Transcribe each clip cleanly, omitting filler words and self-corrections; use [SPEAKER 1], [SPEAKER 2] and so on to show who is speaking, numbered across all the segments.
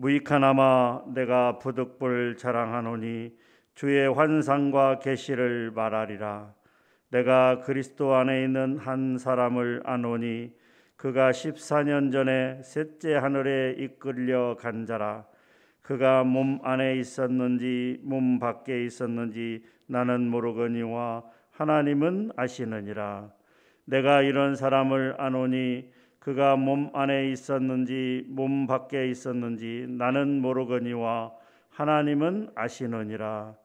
[SPEAKER 1] 무익하나마 내가 부득불 자랑하노니 주의 환상과 계시를 말하리라. 내가 그리스도 안에 있는 한 사람을 아노니 그가 14년 전에 셋째 하늘에 이끌려 간 자라. 그가 몸 안에 있었는지 몸 밖에 있었는지 나는 모르거니와 하나님은 아시느니라. 내가 이런 사람을 아노니 그가 몸 안에 있었는지 몸 밖에 있었는지 나는 모르거니와 하나님은 아시느니라.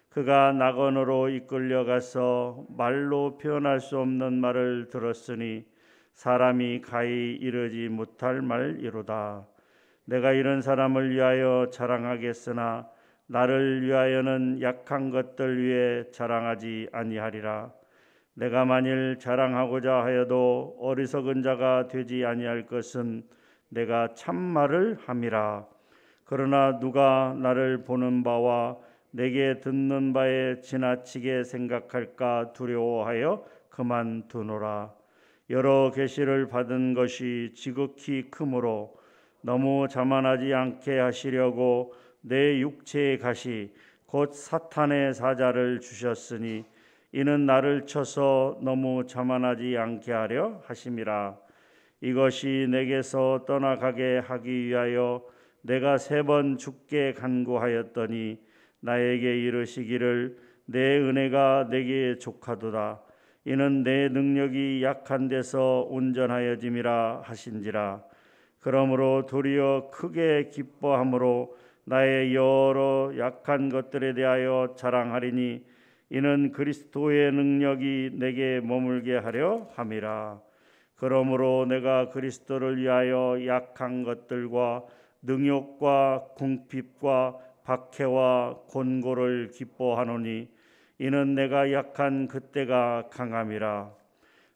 [SPEAKER 1] 그가 낙원으로 이끌려가서 말로 표현할 수 없는 말을 들었으니 사람이 가히 이르지 못할 말이로다. 내가 이런 사람을 위하여 자랑하겠으나 나를 위하여는 약한 것들 위에 자랑하지 아니하리라. 내가 만일 자랑하고자 하여도 어리석은 자가 되지 아니할 것은 내가 참말을 함이라. 그러나 누가 나를 보는 바와 내게 듣는 바에 지나치게 생각할까 두려워하여 그만두노라. 여러 계시를 받은 것이 지극히 크므로 너무 자만하지 않게 하시려고 내 육체의 가시 곧 사탄의 사자를 주셨으니 이는 나를 쳐서 너무 자만하지 않게 하려 하심이라. 이것이 내게서 떠나가게 하기 위하여 내가 3번 죽게 간구하였더니 나에게 이르시기를 내 은혜가 내게 족하도다. 이는 내 능력이 약한 데서 온전하여짐이라 하신지라. 그러므로 도리어 크게 기뻐함으로 나의 여러 약한 것들에 대하여 자랑하리니 이는 그리스도의 능력이 내게 머물게 하려 함이라. 그러므로 내가 그리스도를 위하여 약한 것들과 능욕과 궁핍과 박해와 곤고를 기뻐하노니 이는 내가 약한 그때가 강함이라.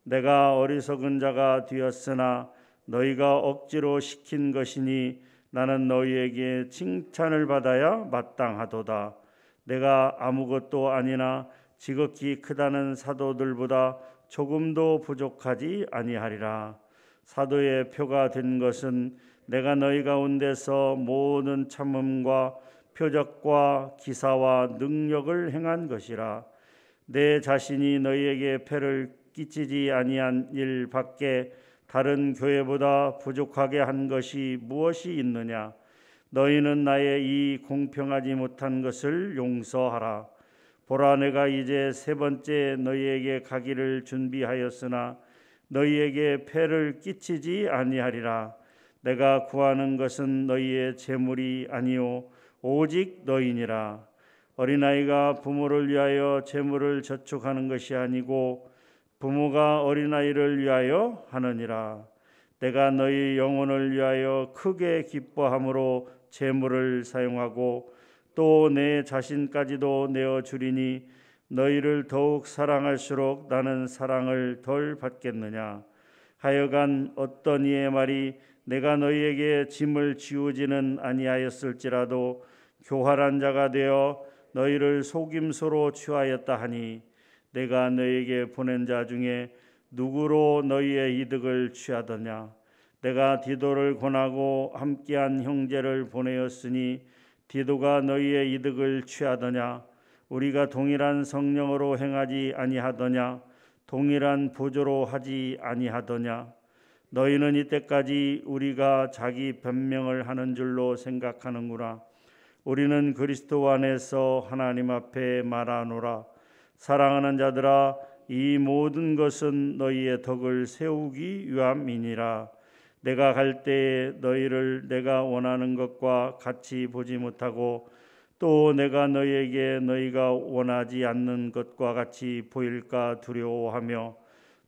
[SPEAKER 1] 내가 어리석은 자가 되었으나 너희가 억지로 시킨 것이니 나는 너희에게 칭찬을 받아야 마땅하도다. 내가 아무것도 아니나 지극히 크다는 사도들보다 조금도 부족하지 아니하리라. 사도의 표가 된 것은 내가 너희 가운데서 모든 참음과 표적과 기사와 능력을 행한 것이라. 내 자신이 너희에게 폐를 끼치지 아니한 일 밖에 다른 교회보다 부족하게 한 것이 무엇이 있느냐? 너희는 나의 이 공평하지 못한 것을 용서하라. 보라, 내가 이제 3번째 너희에게 가기를 준비하였으나 너희에게 폐를 끼치지 아니하리라. 내가 구하는 것은 너희의 재물이 아니요 오직 너희니라. 어린아이가 부모를 위하여 재물을 저축하는 것이 아니고 부모가 어린아이를 위하여 하느니라. 내가 너희 영혼을 위하여 크게 기뻐함으로 재물을 사용하고 또 내 자신까지도 내어주리니 너희를 더욱 사랑할수록 나는 사랑을 덜 받겠느냐. 하여간 어떤 이의 말이 내가 너희에게 짐을 지우지는 아니하였을지라도 교활한 자가 되어 너희를 속임수로 취하였다 하니 내가 너희에게 보낸 자 중에 누구로 너희의 이득을 취하더냐. 내가 디도를 권하고 함께한 형제를 보내었으니 디도가 너희의 이득을 취하더냐. 우리가 동일한 성령으로 행하지 아니하더냐. 동일한 보조로 하지 아니하더냐. 너희는 이때까지 우리가 자기 변명을 하는 줄로 생각하는구나. 우리는 그리스도 안에서 하나님 앞에 말하노라. 사랑하는 자들아, 이 모든 것은 너희의 덕을 세우기 위함이니라. 내가 갈 때에 너희를 내가 원하는 것과 같이 보지 못하고 또 내가 너희에게 너희가 원하지 않는 것과 같이 보일까 두려워하며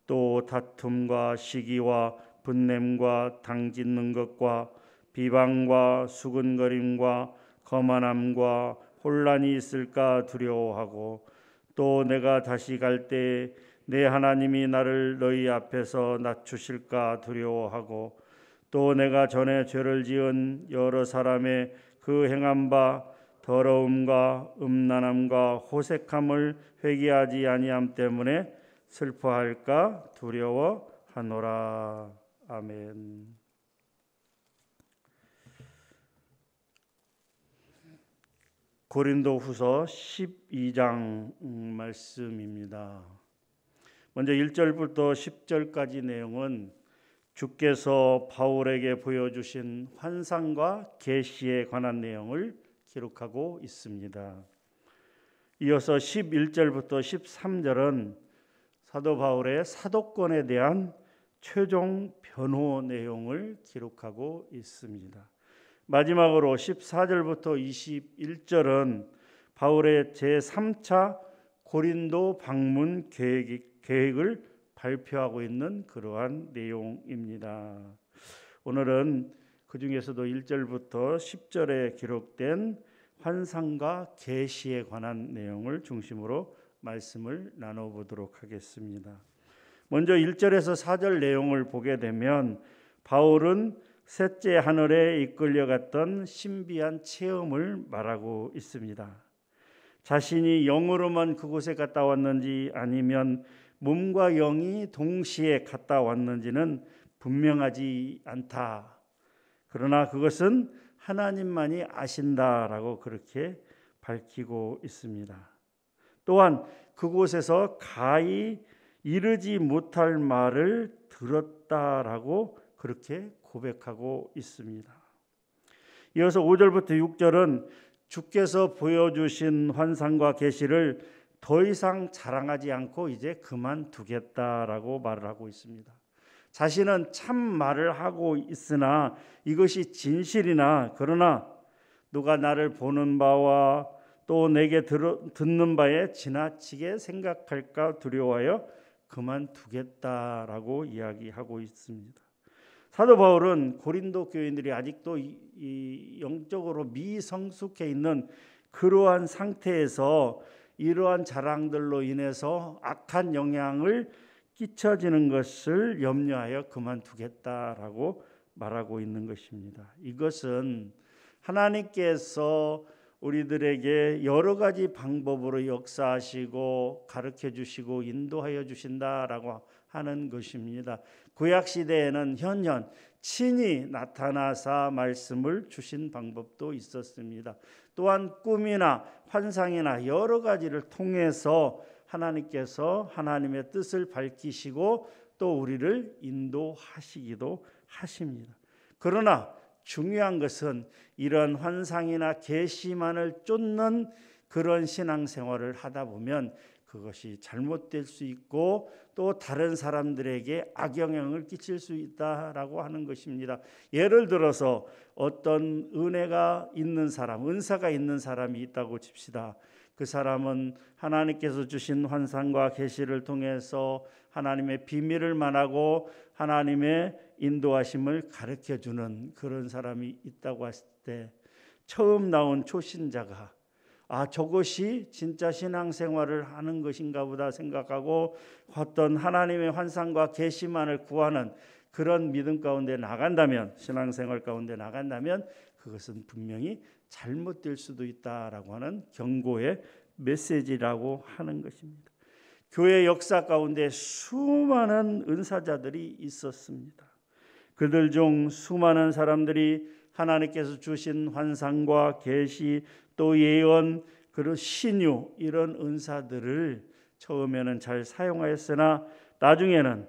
[SPEAKER 1] 또 다툼과 시기와 분냄과 당짓는 것과 비방과 수근거림과 거만함과 혼란이 있을까 두려워하고 또 내가 다시 갈 때에 내 하나님이 나를 너희 앞에서 낮추실까 두려워하고 또 내가 전에 죄를 지은 여러 사람의 그 행한 바 더러움과 음란함과 호색함을 회개하지 아니함 때문에 슬퍼할까 두려워하노라. 아멘. 고린도후서 12장 말씀입니다. 먼저 1절부터 10절까지 내용은 주께서 바울에게 보여주신 환상과 계시에 관한 내용을 기록하고 있습니다. 이어서 11절부터 13절은 사도 바울의 사도권에 대한 최종 변호 내용을 기록하고 있습니다. 마지막으로 14절부터 21절은 바울의 제3차 고린도 방문 계획을 발표하고 있는 그러한 내용입니다. 오늘은 그 중에서도 1절부터 10절에 기록된 환상과 계시에 관한 내용을 중심으로 말씀을 나눠보도록 하겠습니다. 먼저 1절에서 4절 내용을 보게 되면 바울은 셋째 하늘에 이끌려갔던 신비한 체험을 말하고 있습니다. 자신이 영으로만 그곳에 갔다 왔는지 아니면 몸과 영이 동시에 갔다 왔는지는 분명하지 않다. 그러나 그것은 하나님만이 아신다라고 그렇게 밝히고 있습니다. 또한 그곳에서 가히 이르지 못할 말을 들었다라고 그렇게 고백하고 있습니다. 이어서 5절부터 6절은 주께서 보여주신 환상과 계시를 더 이상 자랑하지 않고 이제 그만두겠다라고 말을 하고 있습니다. 자신은 참 말을 하고 있으나 이것이 진실이나 그러나 누가 나를 보는 바와 또 내게 듣는 바에 지나치게 생각할까 두려워하여 그만두겠다라고 이야기하고 있습니다. 사도 바울은 고린도 교인들이 아직도 영적으로 미성숙해 있는 그러한 상태에서 이러한 자랑들로 인해서 악한 영향을 끼쳐지는 것을 염려하여 그만두겠다라고 말하고 있는 것입니다. 이것은 하나님께서 우리들에게 여러 가지 방법으로 역사하시고 가르쳐 주시고 인도하여 주신다라고 하는 것입니다. 구약 시대에는 현현 친히 나타나사 말씀을 주신 방법도 있었습니다. 또한 꿈이나 환상이나 여러 가지를 통해서 하나님께서 하나님의 뜻을 밝히시고 또 우리를 인도하시기도 하십니다. 그러나 중요한 것은 이런 환상이나 계시만을 쫓는 그런 신앙생활을 하다 보면 그것이 잘못될 수 있고 또 다른 사람들에게 악영향을 끼칠 수 있다라고 하는 것입니다. 예를 들어서 어떤 은혜가 있는 사람, 은사가 있는 사람이 있다고 칩시다. 그 사람은 하나님께서 주신 환상과 계시를 통해서 하나님의 비밀을 말하고 하나님의 인도하심을 가르쳐주는 그런 사람이 있다고 했을 때 처음 나온 초신자가 저것이 진짜 신앙생활을 하는 것인가 보다 생각하고 어떤 하나님의 환상과 계시만을 구하는 그런 믿음 가운데 나간다면, 신앙생활 가운데 나간다면 그것은 분명히 잘못될 수도 있다라고 하는 경고의 메시지라고 하는 것입니다. 교회 역사 가운데 수많은 은사자들이 있었습니다. 그들 중 수많은 사람들이 하나님께서 주신 환상과 계시 또 예언 그리고 신유 이런 은사들을 처음에는 잘 사용하였으나 나중에는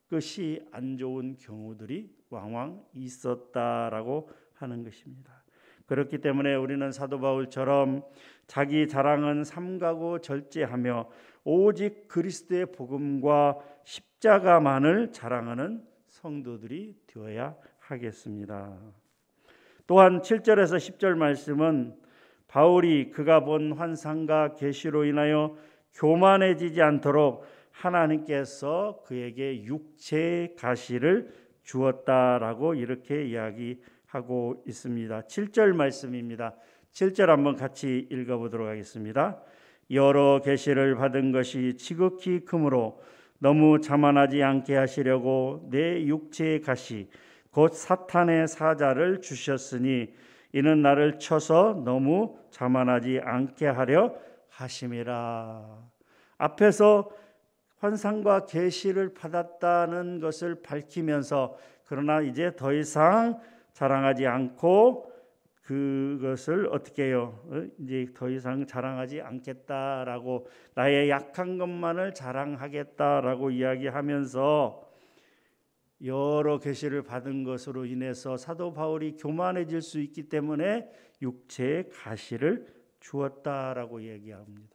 [SPEAKER 1] 끝이 안 좋은 경우들이 왕왕 있었다라고 하는 것입니다. 그렇기 때문에 우리는 사도 바울처럼 자기 자랑은 삼가고 절제하며 오직 그리스도의 복음과 십자가만을 자랑하는 성도들이 되어야 하겠습니다. 또한 7절에서 10절 말씀은 바울이 그가 본 환상과 계시로 인하여 교만해지지 않도록 하나님께서 그에게 육체의 가시를 주었다라고 이렇게 이야기하고 있습니다. 7절 말씀입니다. 7절 한번 같이 읽어보도록 하겠습니다. 여러 계시를 받은 것이 지극히 크므로 너무 자만하지 않게 하시려고 내 육체의 가시 곧 사탄의 사자를 주셨으니 이는 나를 쳐서 너무 자만하지 않게 하려 하심이라. 앞에서 환상과 계시를 받았다는 것을 밝히면서 그러나 이제 더 이상 자랑하지 않고 그것을 어떻게 해요? 이제 더 이상 자랑하지 않겠다라고, 나의 약한 것만을 자랑하겠다라고 이야기하면서 여러 계시를 받은 것으로 인해서 사도 바울이 교만해질 수 있기 때문에 육체의 가시를 주었다라고 얘기합니다.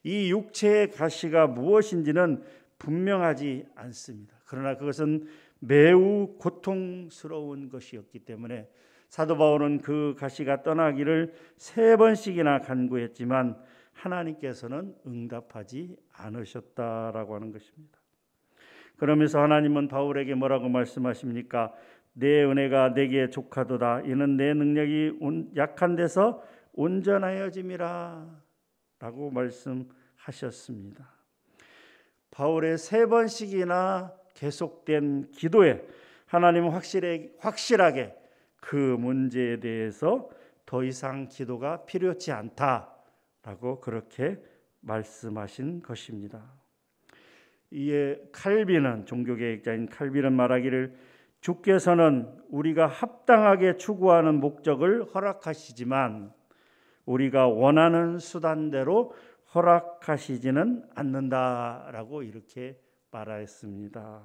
[SPEAKER 1] 이 육체의 가시가 무엇인지는 분명하지 않습니다. 그러나 그것은 매우 고통스러운 것이었기 때문에 사도 바울은 그 가시가 떠나기를 3번씩이나 간구했지만 하나님께서는 응답하지 않으셨다라고 하는 것입니다. 그러면서 하나님은 바울에게 뭐라고 말씀하십니까? 내 은혜가 내게 족하도다. 이는 내 능력이 약한 데서 온전하여짐이라 라고 말씀하셨습니다. 바울의 3번씩이나 계속된 기도에 하나님은 확실하게 그 문제에 대해서 더 이상 기도가 필요치 않다라고 그렇게 말씀하신 것입니다. 이에 칼빈은, 종교개혁자인 칼빈은 말하기를, 주께서는 우리가 합당하게 추구하는 목적을 허락하시지만 우리가 원하는 수단대로 허락하시지는 않는다라고 이렇게 말하였습니다.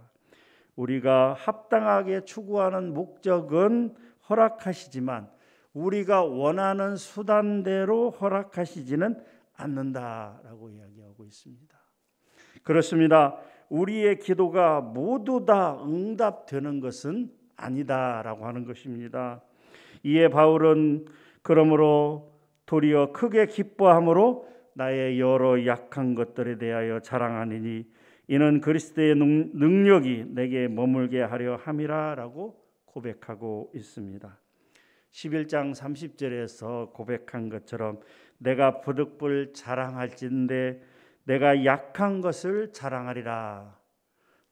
[SPEAKER 1] 우리가 합당하게 추구하는 목적은 허락하시지만 우리가 원하는 수단대로 허락하시지는 않는다라고 이야기하고 있습니다. 그렇습니다. 우리의 기도가 모두 다 응답되는 것은 아니다라고 하는 것입니다. 이에 바울은 그러므로 도리어 크게 기뻐함으로 나의 여러 약한 것들에 대하여 자랑하니니 이는 그리스도의 능력이 내게 머물게 하려 함이라라고 고백하고 있습니다. 11장 30절에서 고백한 것처럼 내가 부득불 자랑할진대 내가 약한 것을 자랑하리라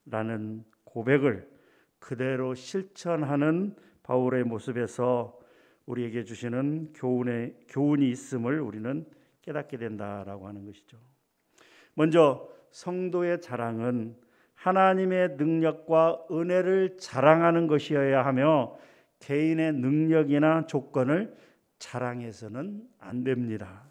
[SPEAKER 1] 라는 고백을 그대로 실천하는 바울의 모습에서 우리에게 주시는 교훈이 있음을 우리는 깨닫게 된다라고 하는 것이죠. 먼저 성도의 자랑은 하나님의 능력과 은혜를 자랑하는 것이어야 하며 개인의 능력이나 조건을 자랑해서는 안 됩니다.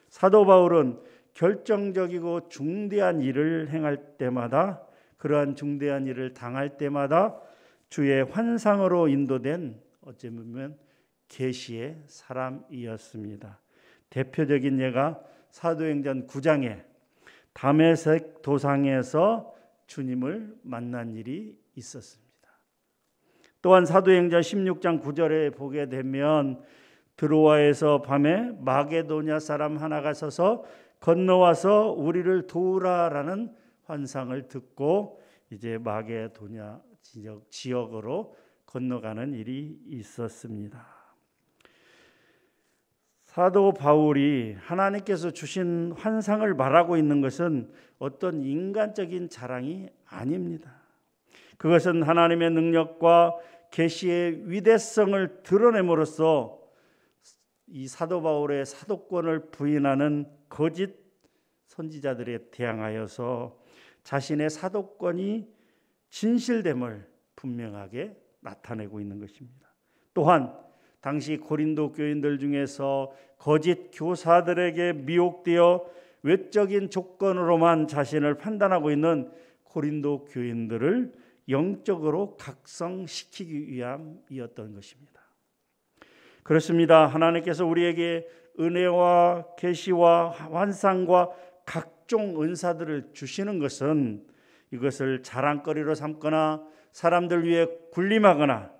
[SPEAKER 1] 사도 바울은 결정적이고 중대한 일을 행할 때마다, 그러한 중대한 일을 당할 때마다 주의 환상으로 인도된 어쩌면 계시의 사람이었습니다. 대표적인 예가 사도행전 9장에 다메섹 도상에서 주님을 만난 일이 있었습니다. 또한 사도행전 16장 9절에 보게 되면 드로아에서 밤에 마게도냐 사람 하나가 서서 건너와서 우리를 도우라라는 환상을 듣고 이제 마게도냐 지역으로 건너가는 일이 있었습니다. 사도 바울이 하나님께서 주신 환상을 말하고 있는 것은 어떤 인간적인 자랑이 아닙니다. 그것은 하나님의 능력과 계시의 위대성을 드러냄으로써 이 사도 바울의 사도권을 부인하는 거짓 선지자들에 대항하여서 자신의 사도권이 진실됨을 분명하게 나타내고 있는 것입니다. 또한 당시 고린도 교인들 중에서 거짓 교사들에게 미혹되어 외적인 조건으로만 자신을 판단하고 있는 고린도 교인들을 영적으로 각성시키기 위함이었던 것입니다. 그렇습니다. 하나님께서 우리에게 은혜와 계시와 환상과 각종 은사들을 주시는 것은 이것을 자랑거리로 삼거나 사람들 위해 군림하거나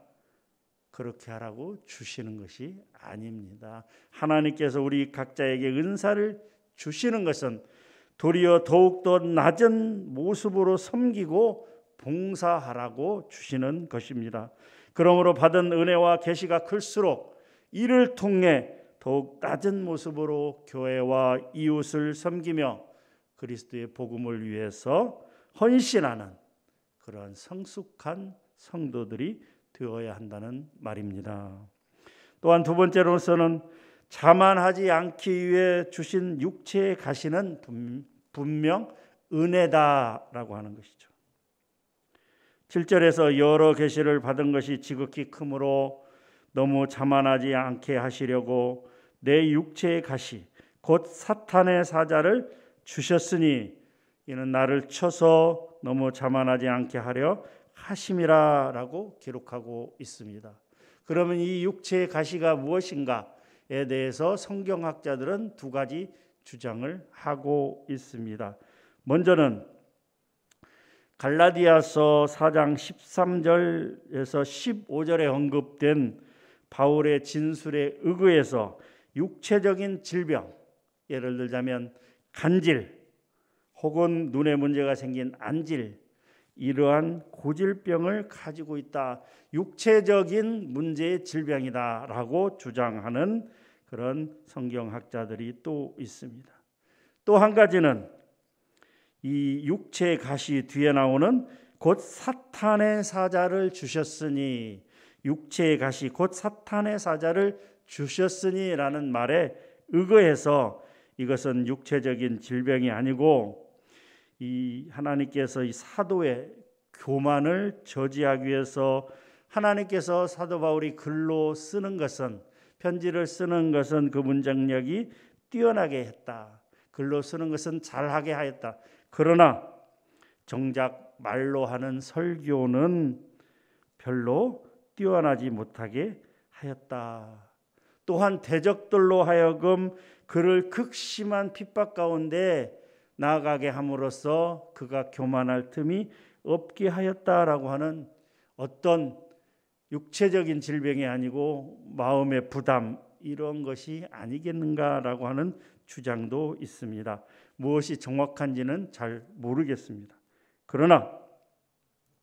[SPEAKER 1] 그렇게 하라고 주시는 것이 아닙니다. 하나님께서 우리 각자에게 은사를 주시는 것은 도리어 더욱더 낮은 모습으로 섬기고 봉사하라고 주시는 것입니다. 그러므로 받은 은혜와 계시가 클수록 이를 통해 더욱 낮은 모습으로 교회와 이웃을 섬기며 그리스도의 복음을 위해서 헌신하는 그러한 성숙한 성도들이 되어야 한다는 말입니다. 또한 두 번째로서는 자만하지 않기 위해 주신 육체의 가시는 분명 은혜다라고 하는 것이죠. 7절에서 여러 계시를 받은 것이 지극히 크므로 너무 자만하지 않게 하시려고 내 육체의 가시 곧 사탄의 사자를 주셨으니 이는 나를 쳐서 너무 자만하지 않게 하려 하심이라라고 기록하고 있습니다. 그러면 이 육체의 가시가 무엇인가에 대해서 성경학자들은 두 가지 주장을 하고 있습니다. 먼저는 갈라디아서 4장 13절에서 15절에 언급된 바울의 진술에 의거해서 육체적인 질병, 예를 들자면 간질 혹은 눈에 문제가 생긴 안질, 이러한 고질병을 가지고 있다, 육체적인 문제의 질병이다라고 주장하는 그런 성경학자들이 또 있습니다. 또 한 가지는 이 육체의 가시 뒤에 나오는 곧 사탄의 사자를 주셨으니, 육체의 가시 곧 사탄의 사자를 주셨으니라는 말에 의거해서 이것은 육체적인 질병이 아니고 이 하나님께서 이 사도의 교만을 저지하기 위해서 하나님께서 사도 바울이 글로 쓰는 것은, 편지를 쓰는 것은 그 문장력이 뛰어나게 했다, 글로 쓰는 것은 잘하게 하였다. 그러나 정작 말로 하는 설교는 별로 뛰어나지 못하게 하였다. 또한 대적들로 하여금 그를 극심한 핍박 가운데 나아가게 함으로써 그가 교만할 틈이 없게 하였다라고 하는 어떤 육체적인 질병이 아니고 마음의 부담, 이런 것이 아니겠는가라고 하는 주장도 있습니다. 무엇이 정확한지는 잘 모르겠습니다. 그러나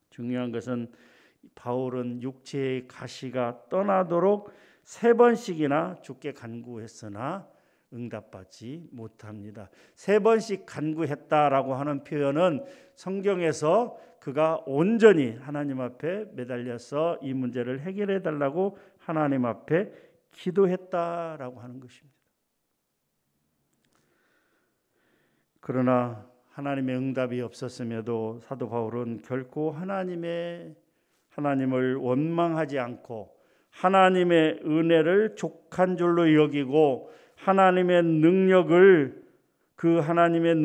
[SPEAKER 1] 중요한 것은 바울은 육체의 가시가 떠나도록 3번씩이나 주께 간구했으나 응답받지 못합니다. 3번씩 간구했다라고 하는 표현은 성경에서 그가 온전히 하나님 앞에 매달려서 이 문제를 해결해 달라고 하나님 앞에 기도했다라고 하는 것입니다. 그러나 하나님의 응답이 없었음에도 사도 바울은 결코 하나님을 원망하지 않고 하나님의 은혜를 족한 줄로 여기고 하나님의 능력을 그 하나님의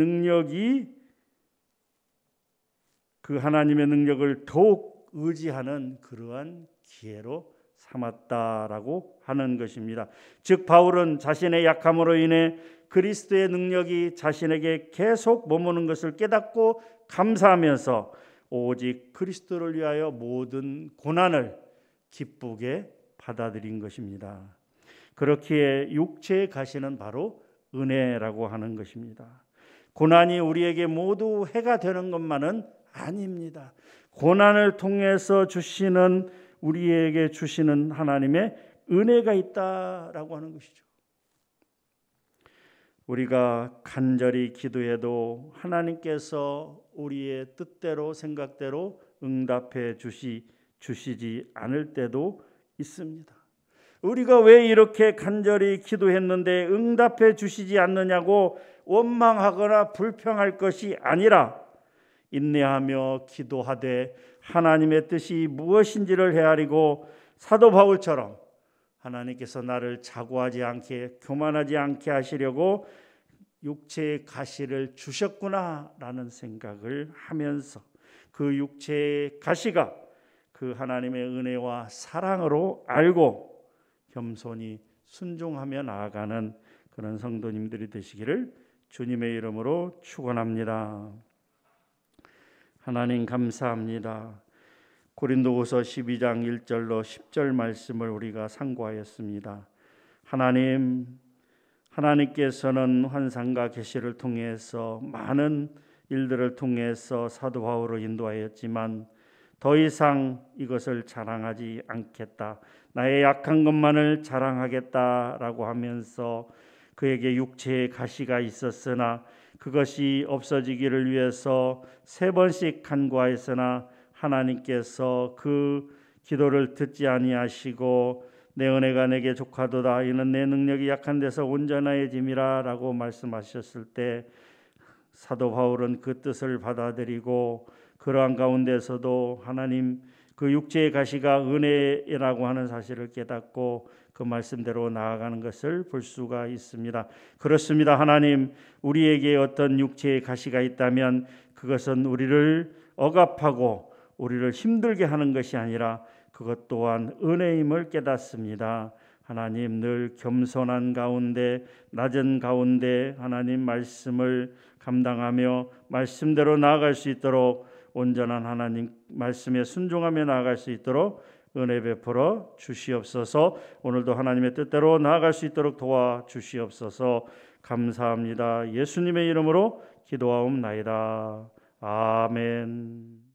[SPEAKER 1] 능력을 더욱 의지하는 그러한 기회로 삼았다라고 하는 것입니다. 즉 바울은 자신의 약함으로 인해 그리스도의 능력이 자신에게 계속 머무는 것을 깨닫고 감사하면서 오직 그리스도를 위하여 모든 고난을 기쁘게 받아들인 것입니다. 그렇기에 육체의 가시는 바로 은혜라고 하는 것입니다. 고난이 우리에게 모두 해가 되는 것만은 아닙니다. 고난을 통해서 우리에게 주시는 하나님의 은혜가 있다라고 하는 것이죠. 우리가 간절히 기도해도 하나님께서 우리의 뜻대로 생각대로 응답해 주시지 않을 때도 있습니다. 우리가 왜 이렇게 간절히 기도했는데 응답해 주시지 않느냐고 원망하거나 불평할 것이 아니라 인내하며 기도하되 하나님의 뜻이 무엇인지를 헤아리고 사도 바울처럼 하나님께서 나를 자고하지 않게 교만하지 않게 하시려고 육체의 가시를 주셨구나라는 생각을 하면서 그 육체의 가시가 그 하나님의 은혜와 사랑으로 알고 겸손히 순종하며 나아가는 그런 성도님들이 되시기를 주님의 이름으로 축원합니다. 하나님 감사합니다. 고린도후서 12장 1절로 10절 말씀을 우리가 상고하였습니다. 하나님께서는 환상과 계시를 통해서 많은 일들을 통해서 사도 바울을 인도하였지만 더 이상 이것을 자랑하지 않겠다, 나의 약한 것만을 자랑하겠다라고 하면서 그에게 육체의 가시가 있었으나 그것이 없어지기를 위해서 3번씩 간구하였으나 하나님께서 그 기도를 듣지 아니하시고 내 은혜가 내게 족하도다, 이는 내 능력이 약한 데서 온전하여짐이라 라고 말씀하셨을 때 사도 바울은 그 뜻을 받아들이고 그러한 가운데서도 하나님 그 육체의 가시가 은혜라고 하는 사실을 깨닫고 그 말씀대로 나아가는 것을 볼 수가 있습니다. 그렇습니다. 하나님, 우리에게 어떤 육체의 가시가 있다면 그것은 우리를 억압하고 우리를 힘들게 하는 것이 아니라 그것 또한 은혜임을 깨닫습니다. 하나님, 늘 겸손한 가운데, 낮은 가운데 하나님 말씀을 감당하며 말씀대로 나아갈 수 있도록, 온전한 하나님 말씀에 순종하며 나아갈 수 있도록 은혜 베풀어 주시옵소서. 오늘도 하나님의 뜻대로 나아갈 수 있도록 도와주시옵소서. 감사합니다. 예수님의 이름으로 기도하옵나이다. 아멘.